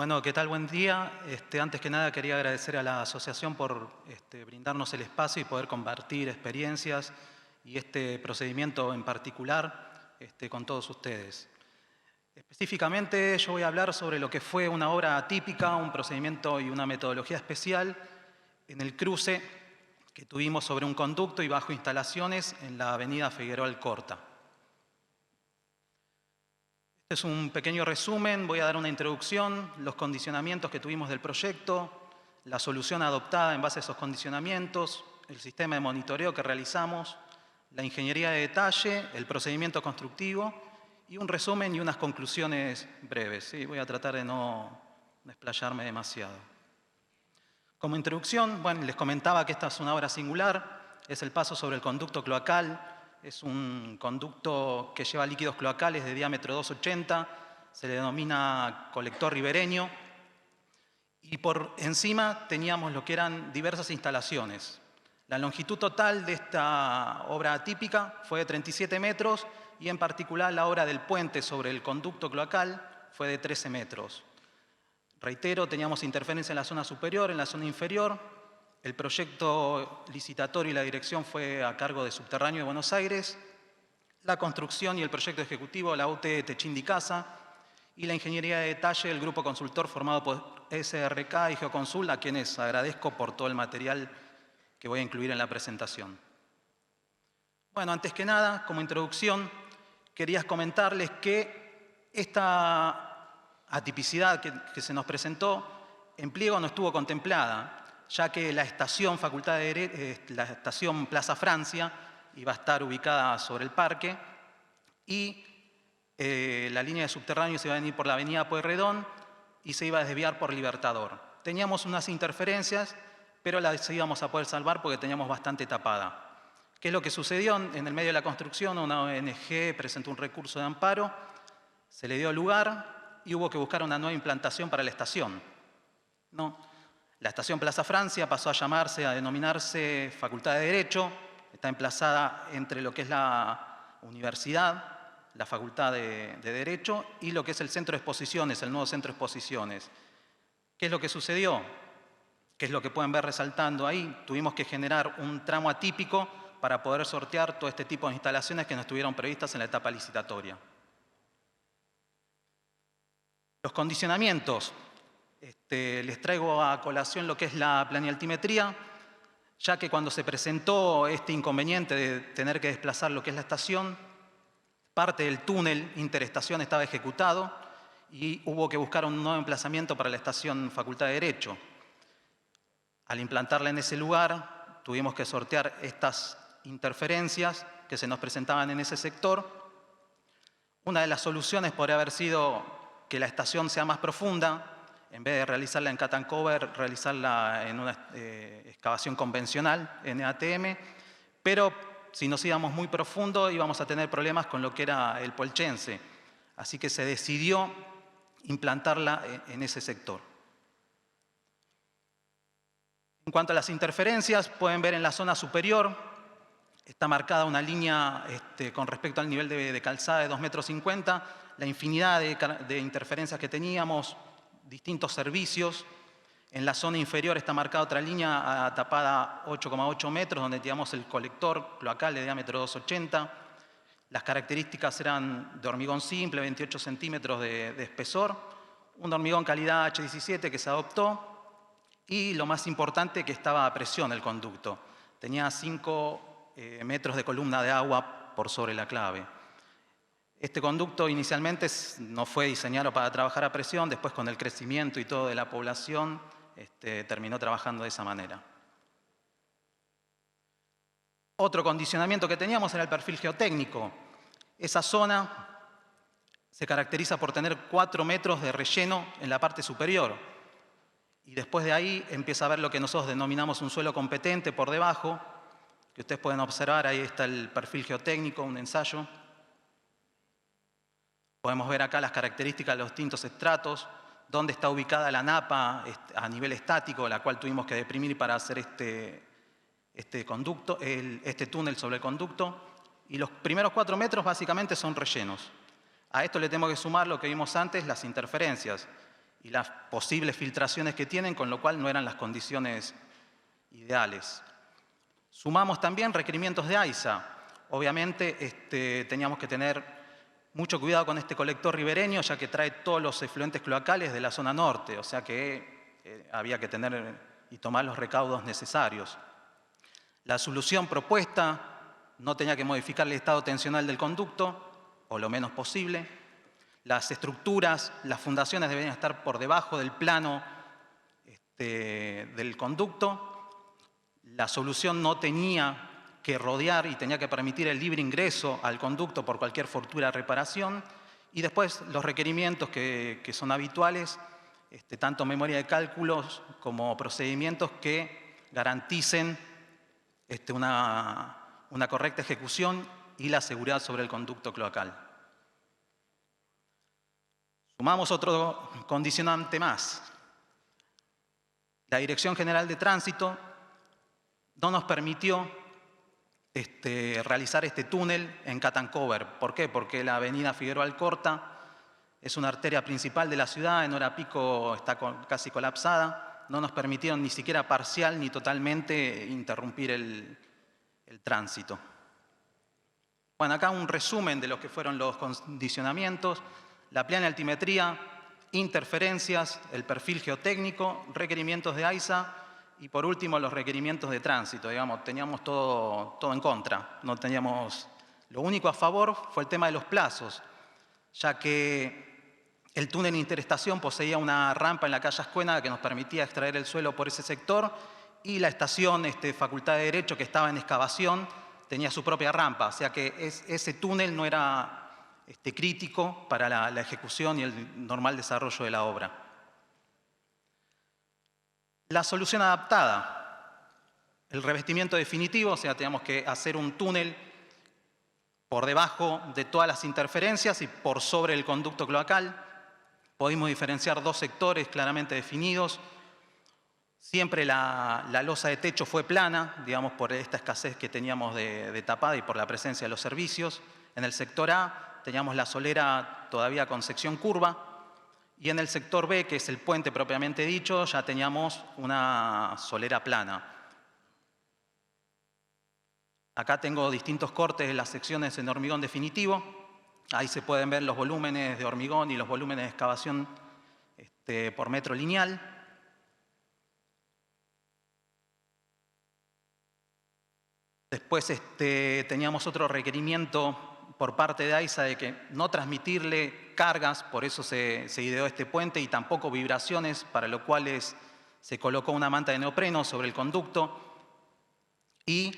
Bueno, ¿qué tal? Buen día. Antes que nada quería agradecer a la asociación por brindarnos el espacio y poder compartir experiencias y este procedimiento en particular con todos ustedes. Específicamente yo voy a hablar sobre lo que fue una obra atípica, un procedimiento y una metodología especial en el cruce que tuvimos sobre un conducto y bajo instalaciones en la avenida Figueroa Alcorta. Este es un pequeño resumen, voy a dar una introducción, los condicionamientos que tuvimos del proyecto, la solución adoptada en base a esos condicionamientos, el sistema de monitoreo que realizamos, la ingeniería de detalle, el procedimiento constructivo y un resumen y unas conclusiones breves. ¿Sí? Voy a tratar de no explayarme demasiado. Como introducción, bueno, les comentaba que esta es una obra singular, es el paso sobre el conducto cloacal. Es un conducto que lleva líquidos cloacales de diámetro 2,80, se le denomina colector ribereño, y por encima teníamos lo que eran diversas instalaciones. La longitud total de esta obra atípica fue de 37 metros y en particular la obra del puente sobre el conducto cloacal fue de 13 metros. Reitero, teníamos interferencia en la zona superior, en la zona inferior. El proyecto licitatorio y la dirección fue a cargo de Subterráneo de Buenos Aires, la construcción y el proyecto ejecutivo, la UT Techindi Casa, y la ingeniería de detalle, el grupo consultor formado por SRK y Geoconsul, a quienes agradezco por todo el material que voy a incluir en la presentación. Bueno, antes que nada, como introducción, quería comentarles que esta atipicidad que se nos presentó en pliego no estuvo contemplada, ya que la estación la estación Plaza Francia iba a estar ubicada sobre el parque y la línea de subterráneo se iba a venir por la avenida Pueyrredón y se iba a desviar por Libertador. Teníamos unas interferencias, pero las íbamos a poder salvar porque teníamos bastante tapada. ¿Qué es lo que sucedió? En el medio de la construcción, una ONG presentó un recurso de amparo, se le dio lugar y hubo que buscar una nueva implantación para la estación. La estación Plaza Francia pasó a denominarse Facultad de Derecho, está emplazada entre lo que es la universidad, la Facultad de Derecho y lo que es el centro de exposiciones, el nuevo centro de exposiciones. ¿Qué es lo que sucedió? ¿Qué es lo que pueden ver resaltando ahí? Tuvimos que generar un tramo atípico para poder sortear todo este tipo de instalaciones que no estuvieron previstas en la etapa licitatoria. Los condicionamientos. Les traigo a colación lo que es la planialtimetría, ya que cuando se presentó este inconveniente de tener que desplazar lo que es la estación, parte del túnel interestación estaba ejecutado y hubo que buscar un nuevo emplazamiento para la estación Facultad de Derecho. Al implantarla en ese lugar, tuvimos que sortear estas interferencias que se nos presentaban en ese sector. Una de las soluciones podría haber sido que la estación sea más profunda, en vez de realizarla en cut and cover, realizarla en una excavación convencional, NATM, pero si nos íbamos muy profundo íbamos a tener problemas con lo que era el polchense. Así que se decidió implantarla en ese sector. En cuanto a las interferencias, pueden ver en la zona superior, está marcada una línea con respecto al nivel de calzada de 2,50 m, la infinidad de interferencias que teníamos, distintos servicios. En la zona inferior está marcada otra línea tapada 8,8 metros, donde teníamos el colector cloacal de diámetro 2,80. Las características eran de hormigón simple, 28 centímetros de espesor, un hormigón calidad H17 que se adoptó y lo más importante que estaba a presión el conducto. Tenía 5 metros de columna de agua por sobre la clave. Este conducto inicialmente no fue diseñado para trabajar a presión, después con el crecimiento y todo de la población terminó trabajando de esa manera. Otro condicionamiento que teníamos era el perfil geotécnico. Esa zona se caracteriza por tener 4 metros de relleno en la parte superior. Y después de ahí empieza a ver lo que nosotros denominamos un suelo competente por debajo, que ustedes pueden observar, ahí está el perfil geotécnico, un ensayo. Podemos ver acá las características de los distintos estratos, dónde está ubicada la napa a nivel estático, la cual tuvimos que deprimir para hacer este túnel sobre el conducto. Y los primeros 4 metros básicamente son rellenos. A esto le tenemos que sumar lo que vimos antes, las interferencias. y las posibles filtraciones que tienen, con lo cual no eran las condiciones ideales. Sumamos también requerimientos de AISA. Obviamente teníamos que tener mucho cuidado con este colector ribereño, ya que trae todos los efluentes cloacales de la zona norte, o sea que había que tener y tomar los recaudos necesarios. La solución propuesta no tenía que modificar el estado tensional del conducto, o lo menos posible. Las estructuras, las fundaciones deberían estar por debajo del plano del conducto. La solución no tenía que rodear y tenía que permitir el libre ingreso al conducto por cualquier futura reparación. Y después los requerimientos que son habituales, tanto memoria de cálculos como procedimientos que garanticen una correcta ejecución y la seguridad sobre el conducto cloacal. Sumamos otro condicionante más. La Dirección General de Tránsito no nos permitió realizar este túnel en cut and cover. ¿Por qué? Porque la avenida Figueroa Alcorta es una arteria principal de la ciudad, en hora pico está casi colapsada. No nos permitieron ni siquiera parcial ni totalmente interrumpir el tránsito. Bueno, acá un resumen de lo que fueron los condicionamientos: la plana de altimetría, interferencias, el perfil geotécnico, requerimientos de AISA y por último los requerimientos de tránsito. Digamos, teníamos todo en contra. No teníamos... Lo único a favor fue el tema de los plazos, ya que el túnel interestación poseía una rampa en la calle Ascuénaga que nos permitía extraer el suelo por ese sector, y la estación Facultad de Derecho, que estaba en excavación, tenía su propia rampa, o sea que ese túnel no era crítico para la ejecución y el normal desarrollo de la obra. La solución adaptada, el revestimiento definitivo, o sea, teníamos que hacer un túnel por debajo de todas las interferencias y por sobre el conducto cloacal. Pudimos diferenciar dos sectores claramente definidos. Siempre la losa de techo fue plana, digamos, por esta escasez que teníamos de tapada y por la presencia de los servicios. En el sector A teníamos la solera todavía con sección curva, y en el sector B, que es el puente propiamente dicho, ya teníamos una solera plana. Acá tengo distintos cortes de las secciones en hormigón definitivo. Ahí se pueden ver los volúmenes de hormigón y los volúmenes de excavación por metro lineal. Después teníamos otro requerimiento por parte de AISA de que no transmitirle cargas, por eso se ideó este puente, y tampoco vibraciones, para lo cual se colocó una manta de neopreno sobre el conducto, y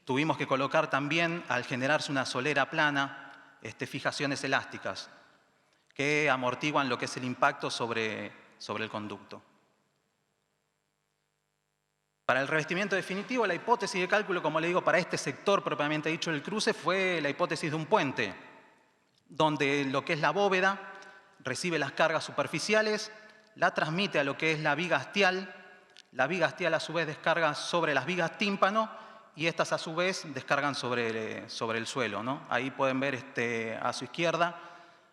tuvimos que colocar también, al generarse una solera plana, fijaciones elásticas que amortiguan lo que es el impacto sobre el conducto. Para el revestimiento definitivo, la hipótesis de cálculo, como le digo, para este sector propiamente dicho del cruce, fue la hipótesis de un puente, donde lo que es la bóveda recibe las cargas superficiales, la transmite a lo que es la viga hastial a su vez descarga sobre las vigas tímpano, y estas a su vez descargan sobre el suelo, ¿no? Ahí pueden ver a su izquierda,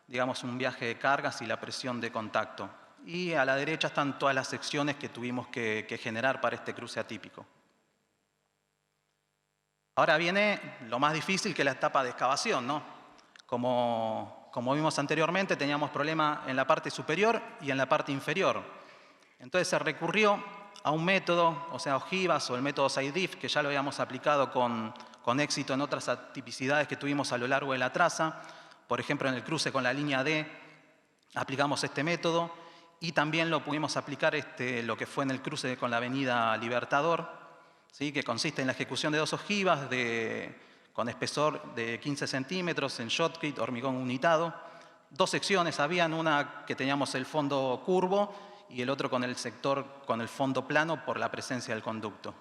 digamos, un viaje de cargas y la presión de contacto. Y a la derecha están todas las secciones que tuvimos que generar para este cruce atípico. Ahora viene lo más difícil, que es la etapa de excavación, ¿no? Como vimos anteriormente, teníamos problemas en la parte superior y en la parte inferior. Entonces se recurrió a un método, o sea, ojivas o el método SIDIF, que ya lo habíamos aplicado con éxito en otras atipicidades que tuvimos a lo largo de la traza. Por ejemplo, en el cruce con la línea D aplicamos este método. Y también lo pudimos aplicar lo que fue en el cruce con la avenida Libertador, ¿sí? Que consiste en la ejecución de dos ojivas con espesor de 15 centímetros en shotcrete, hormigón unitado. Dos secciones habían, una que teníamos el fondo curvo y el otro con el sector con el fondo plano por la presencia del conducto.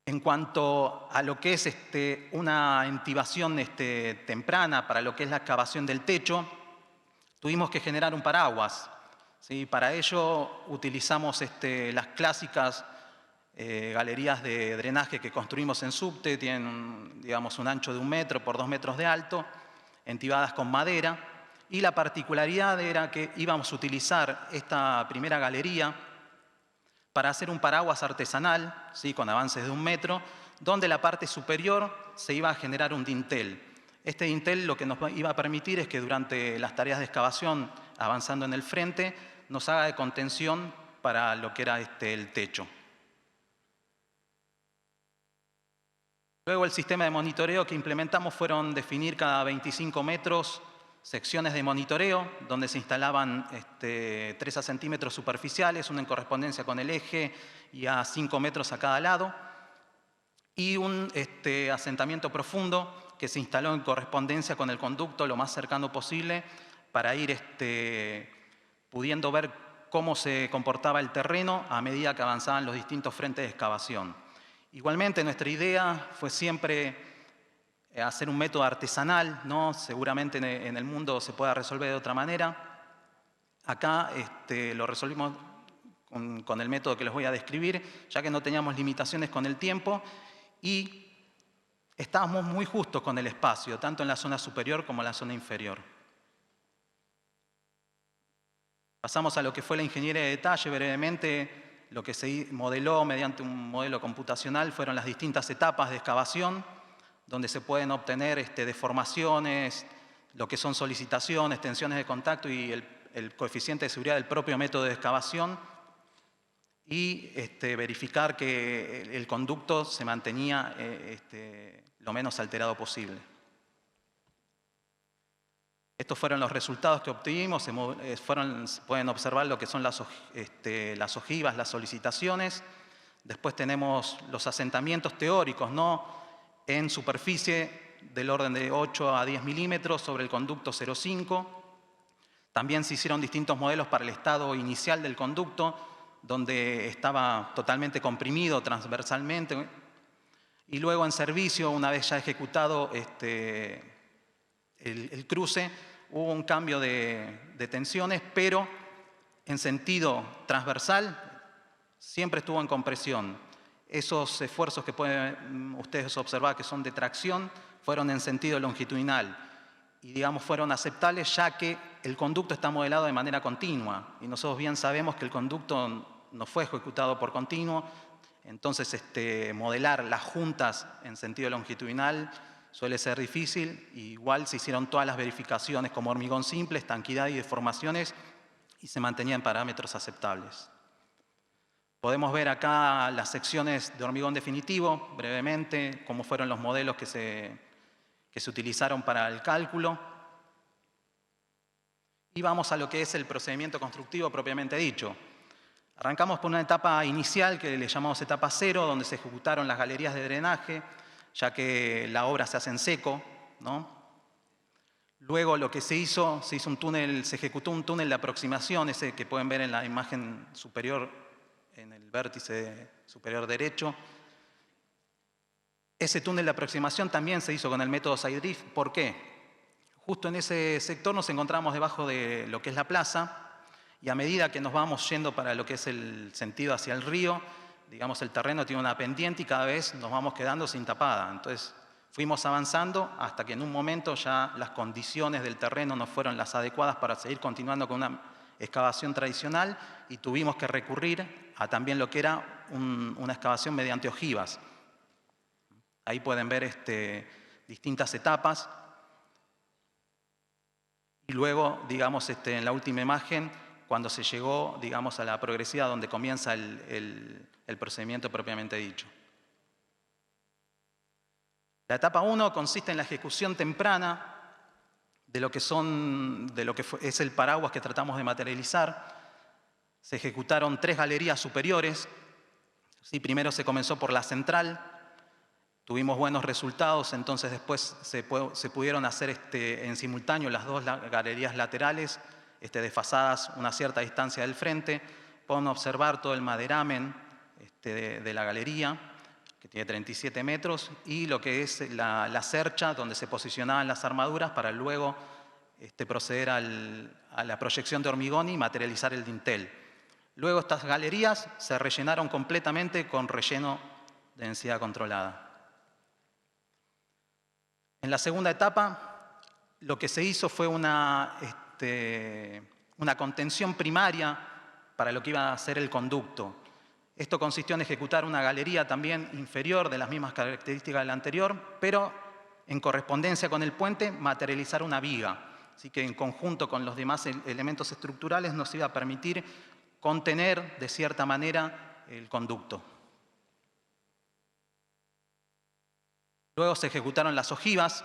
En cuanto a lo que es una intibación temprana para lo que es la excavación del techo, tuvimos que generar un paraguas, ¿sí? Para ello utilizamos las clásicas galerías de drenaje que construimos en subte. Tienen digamos, un ancho de 1 metro por 2 metros de alto, entibadas con madera, Y la particularidad era que íbamos a utilizar esta primera galería para hacer un paraguas artesanal, ¿sí?, con avances de 1 metro, donde la parte superior se iba a generar un dintel. Este dintel lo que nos iba a permitir es que durante las tareas de excavación, avanzando en el frente, nos haga de contención para lo que era el techo. Luego el sistema de monitoreo que implementamos fueron definir cada 25 metros secciones de monitoreo, donde se instalaban 3 a centímetros superficiales, una en correspondencia con el eje y a 5 metros a cada lado, y un asentamiento profundo que se instaló en correspondencia con el conducto lo más cercano posible para ir pudiendo ver cómo se comportaba el terreno a medida que avanzaban los distintos frentes de excavación. Igualmente, nuestra idea fue siempre hacer un método artesanal, ¿no? Seguramente en el mundo se pueda resolver de otra manera. Acá lo resolvimos con el método que les voy a describir, ya que no teníamos limitaciones con el tiempo y estábamos muy justos con el espacio, tanto en la zona superior como en la zona inferior. Pasamos a lo que fue la ingeniería de detalle brevemente. Lo que se modeló mediante un modelo computacional fueron las distintas etapas de excavación, donde se pueden obtener deformaciones, lo que son solicitaciones, tensiones de contacto y el coeficiente de seguridad del propio método de excavación, y verificar que el conducto se mantenía lo menos alterado posible. Estos fueron los resultados que obtuvimos. Pueden observar lo que son las ojivas, las solicitaciones. Después tenemos los asentamientos teóricos, ¿no?, en superficie del orden de 8 a 10 milímetros sobre el conducto 0,5. También se hicieron distintos modelos para el estado inicial del conducto, donde estaba totalmente comprimido transversalmente. Y luego en servicio, una vez ya ejecutado el cruce, hubo un cambio de tensiones, pero en sentido transversal siempre estuvo en compresión. Esos esfuerzos que pueden ustedes observar que son de tracción fueron en sentido longitudinal y, digamos, fueron aceptables ya que el conducto está modelado de manera continua y nosotros bien sabemos que el conducto no fue ejecutado por continuo. Entonces, modelar las juntas en sentido longitudinal suele ser difícil. Igual se hicieron todas las verificaciones como hormigón simple, estanquidad y deformaciones y se mantenían parámetros aceptables. Podemos ver acá las secciones de hormigón definitivo, brevemente, cómo fueron los modelos que se utilizaron para el cálculo. Y vamos a lo que es el procedimiento constructivo propiamente dicho. Arrancamos por una etapa inicial que le llamamos etapa 0, donde se ejecutaron las galerías de drenaje, ya que la obra se hace en seco, ¿no? Luego lo que se hizo un túnel, se ejecutó un túnel de aproximación, ese que pueden ver en la imagen superior, en el vértice superior derecho. Ese túnel de aproximación también se hizo con el método side drift. ¿Por qué? Justo en ese sector nos encontramos debajo de lo que es la plaza, y a medida que nos vamos yendo para lo que es el sentido hacia el río, digamos, el terreno tiene una pendiente y cada vez nos vamos quedando sin tapada. Entonces fuimos avanzando hasta que en un momento ya las condiciones del terreno no fueron las adecuadas para seguir continuando con una excavación tradicional y tuvimos que recurrir a también lo que era una excavación mediante ojivas. Ahí pueden ver distintas etapas. Y luego, digamos, en la última imagen, cuando se llegó, digamos, a la progresividad donde comienza el procedimiento propiamente dicho. La etapa 1 consiste en la ejecución temprana de lo que es el paraguas que tratamos de materializar. Se ejecutaron 3 galerías superiores. Sí, primero se comenzó por la central. Tuvimos buenos resultados, entonces después se pudieron hacer en simultáneo las 2 galerías laterales, desfasadas una cierta distancia del frente. Pueden observar todo el maderamen de la galería, que tiene 37 metros, y lo que es la cercha donde se posicionaban las armaduras para luego proceder a la proyección de hormigón y materializar el dintel. Luego estas galerías se rellenaron completamente con relleno de densidad controlada. En la segunda etapa lo que se hizo fue una contención primaria para lo que iba a ser el conducto. Esto consistió en ejecutar una galería también inferior de las mismas características de la anterior, pero en correspondencia con el puente, materializar una viga. Así que en conjunto con los demás elementos estructurales nos iba a permitir contener de cierta manera el conducto. Luego se ejecutaron las ojivas.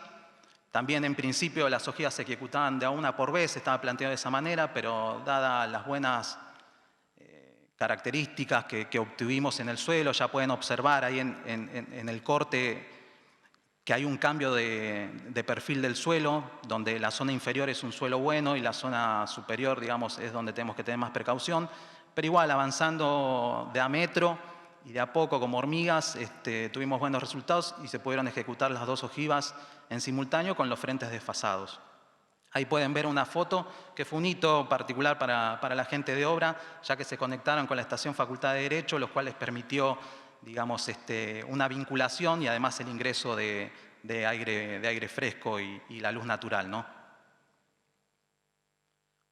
También en principio las ojivas se ejecutaban de a una por vez, estaba planteado de esa manera, pero dadas las buenas características que obtuvimos en el suelo, ya pueden observar ahí en el corte que hay un cambio de perfil del suelo, donde la zona inferior es un suelo bueno y la zona superior, digamos, es donde tenemos que tener más precaución, pero igual avanzando de a metro y de a poco como hormigas, tuvimos buenos resultados y se pudieron ejecutar las dos ojivas en simultáneo con los frentes desfasados. Ahí pueden ver una foto que fue un hito particular para la gente de obra, ya que se conectaron con la estación Facultad de Derecho, lo cual les permitió, digamos, una vinculación y además el ingreso de aire fresco y la luz natural, ¿no?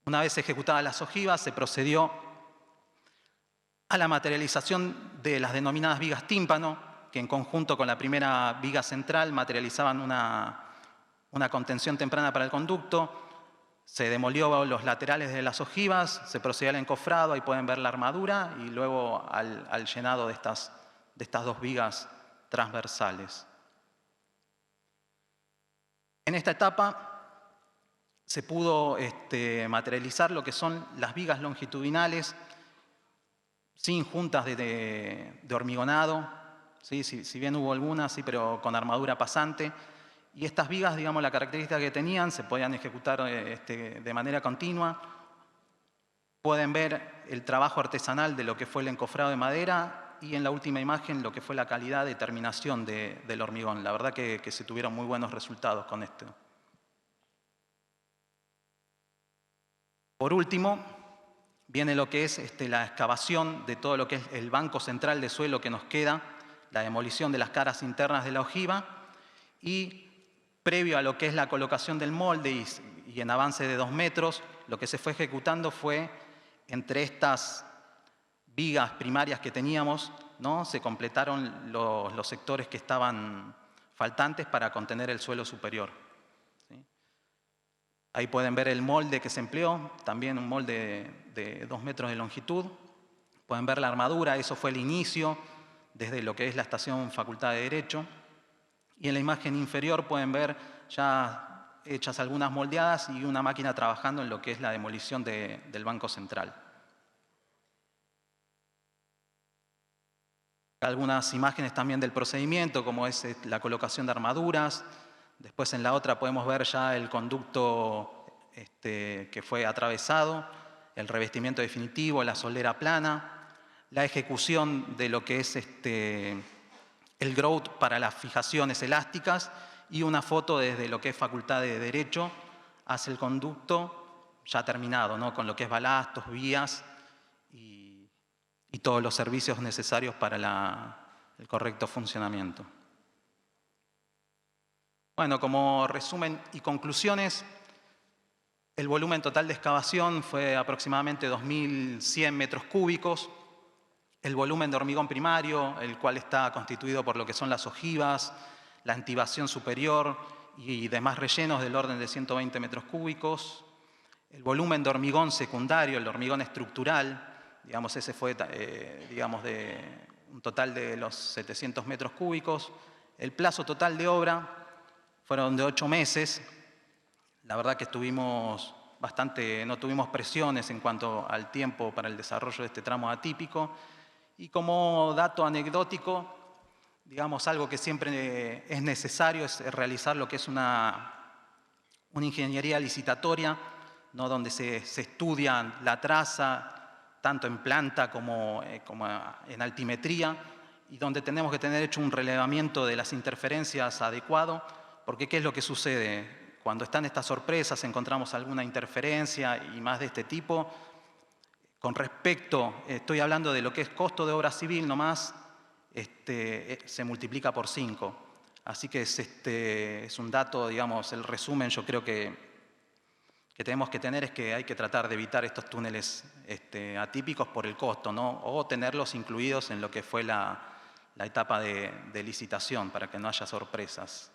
Una vez ejecutadas las ojivas, se procedió a la materialización de las denominadas vigas tímpano, que en conjunto con la primera viga central materializaban una contención temprana para el conducto. Se demolió los laterales de las ojivas, se procedió al encofrado, ahí pueden ver la armadura, y luego al llenado de estas dos vigas transversales. En esta etapa se pudo materializar lo que son las vigas longitudinales sin juntas de hormigonado, ¿sí? Si bien hubo algunas, sí, pero con armadura pasante. Y estas vigas, digamos, la característica que tenían, se podían ejecutar de manera continua. Pueden ver el trabajo artesanal de lo que fue el encofrado de madera y en la última imagen lo que fue la calidad de terminación del hormigón. La verdad que se tuvieron muy buenos resultados con esto. Por último, viene lo que es la excavación de todo lo que es el banco central de suelo que nos queda, la demolición de las caras internas de la ojiva y previo a lo que es la colocación del molde y en avance de 2 metros, lo que se fue ejecutando fue entre estas vigas primarias que teníamos, ¿no? Se completaron los sectores que estaban faltantes para contener el suelo superior. ¿Sí? Ahí pueden ver el molde que se empleó, también un molde de 2 metros de longitud. Pueden ver la armadura, eso fue el inicio desde lo que es la estación Facultad de Derecho. Y en la imagen inferior pueden ver ya hechas algunas moldeadas y una máquina trabajando en lo que es la demolición del banco central. Algunas imágenes también del procedimiento, como es la colocación de armaduras. Después en la otra podemos ver ya el conducto que fue atravesado, el revestimiento definitivo, la solera plana, la ejecución de lo que es el grout para las fijaciones elásticas y una foto desde lo que es Facultad de Derecho hacia el conducto ya terminado, ¿no? Con lo que es balastos, vías y todos los servicios necesarios para el correcto funcionamiento. Bueno, como resumen y conclusiones, el volumen total de excavación fue aproximadamente 2.100 metros cúbicos. El volumen de hormigón primario, el cual está constituido por lo que son las ojivas, la entibación superior y demás rellenos del orden de 120 metros cúbicos. El volumen de hormigón secundario, el hormigón estructural, digamos, ese fue de un total de los 700 metros cúbicos. El plazo total de obra fueron de 8 meses. La verdad que estuvimos no tuvimos presiones en cuanto al tiempo para el desarrollo de este tramo atípico. Y como dato anecdótico, digamos, algo que siempre es necesario es realizar lo que es una ingeniería licitatoria, ¿no? Donde se estudia la traza, tanto en planta como en altimetría, y donde tenemos que tener hecho un relevamiento de las interferencias adecuado, porque ¿qué es lo que sucede? Cuando están estas sorpresas, encontramos alguna interferencia y más de este tipo. Con respecto, estoy hablando de lo que es costo de obra civil nomás, se multiplica por 5. Así que es un dato, digamos, el resumen yo creo que tenemos que tener es que hay que tratar de evitar estos túneles atípicos por el costo, ¿no? O tenerlos incluidos en lo que fue la etapa de licitación para que no haya sorpresas.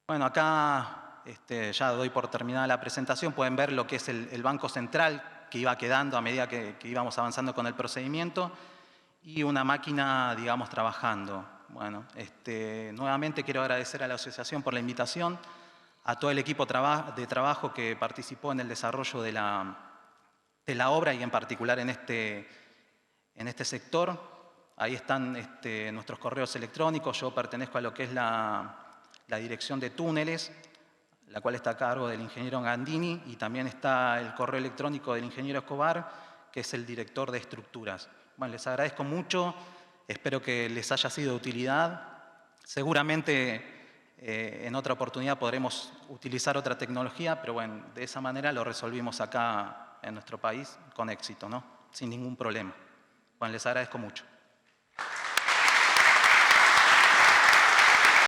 Bueno, acá ya doy por terminada la presentación. Pueden ver lo que es el banco central que iba quedando a medida que íbamos avanzando con el procedimiento y una máquina, digamos, trabajando. Bueno, nuevamente quiero agradecer a la asociación por la invitación, a todo el equipo de trabajo que participó en el desarrollo de la obra y en particular en este sector. Ahí están nuestros correos electrónicos. Yo pertenezco a lo que es la dirección de túneles, la cual está a cargo del ingeniero Gandini, y también está el correo electrónico del ingeniero Escobar, que es el director de estructuras. Bueno, les agradezco mucho, espero que les haya sido de utilidad. Seguramente en otra oportunidad podremos utilizar otra tecnología, pero bueno, de esa manera lo resolvimos acá en nuestro país con éxito, ¿no? Sin ningún problema. Bueno, les agradezco mucho.